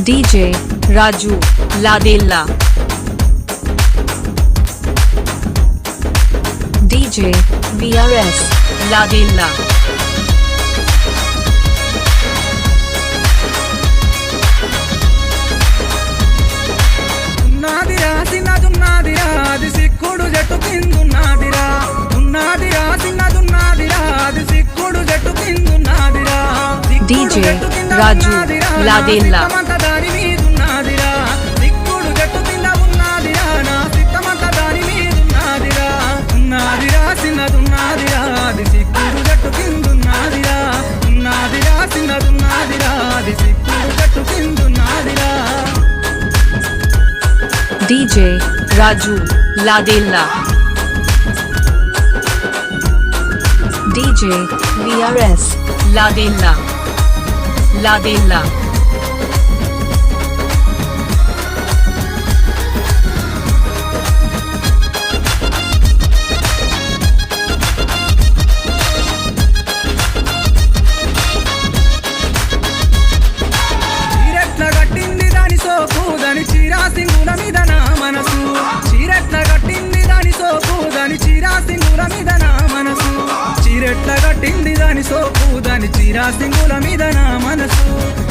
DJ Raju Ladella, DJ VRS Ladella, ఉన్నదిరా చిన్నదున్నదిరా అది సిక్కుడు జట్టు కిందున్నదిరా ఉన్నదిరా చిన్నదున్నదిరా అది సిక్కుడు జట్టు కిందున్నదిరా DJ Raju Ladella, దాని మీదున్నదిరా సిక్కుడు జట్టు కింద ఉన్నదిరా నా సిక్కమంత దాని మీదున్నదిరా ఉన్నదిరా చిన్నదున్నదిరా అది సిక్కుడు జట్టు కిందున్నదిరా ఉన్నదిరా చిన్నదున్నదిరా అది సిక్కుడు జట్టు కిందున్నదిరా DJ Raju Ladella, DJ VRS Ladella, Ladella, చీరెట్ల కట్టింది దాని సోపు దాని చీరా సింగుల మీద నా మనసు చీరెట్ల కట్టింది దాని సోపు దాని చీరా సింగుల మీద నా మనసు చీరెట్ల కట్టింది దాని సోపు దాని చీరా సింగుల మీద నా మనసు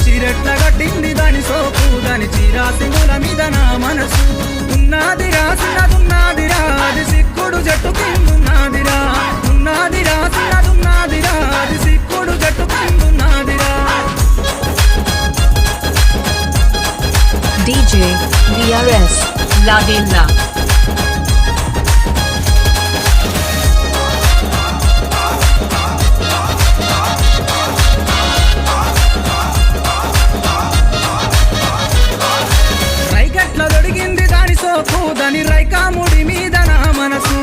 చీరెట్ల కట్టింది దాని సోపు దాని చీరా సింగుల మీద నా మనసు ఉన్నదిరా చిన్నదున్నదిరా అది సిక్కుడు జట్టు కిందున్నదిరా ఉన్నదిరా చిన్నదున్నదిరా అది సిక్కుడు జట్టు కిందున్నదిరా DJ VRS Ladella, రైకెట్ల దొడిగింది దాని సోపు దాని రైకాముడి మీద నా మనసు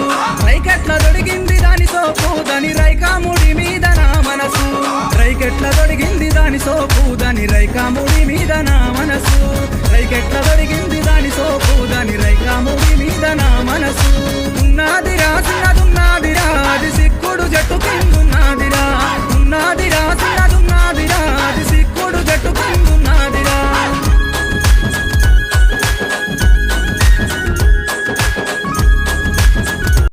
రైకెట్ల దొడిగింది దాని సోపు దాని రైకాముడి మీద నా మనసు రైకెట్ల దొడిగింది దాని సోపు దాని రైకాముడి మీద నా మనసు రైకెట్ల దొడిగింది దాని సోపు దాని రైకాముడి మీద నా మనసు ఉన్నదిరా చిన్నదున్న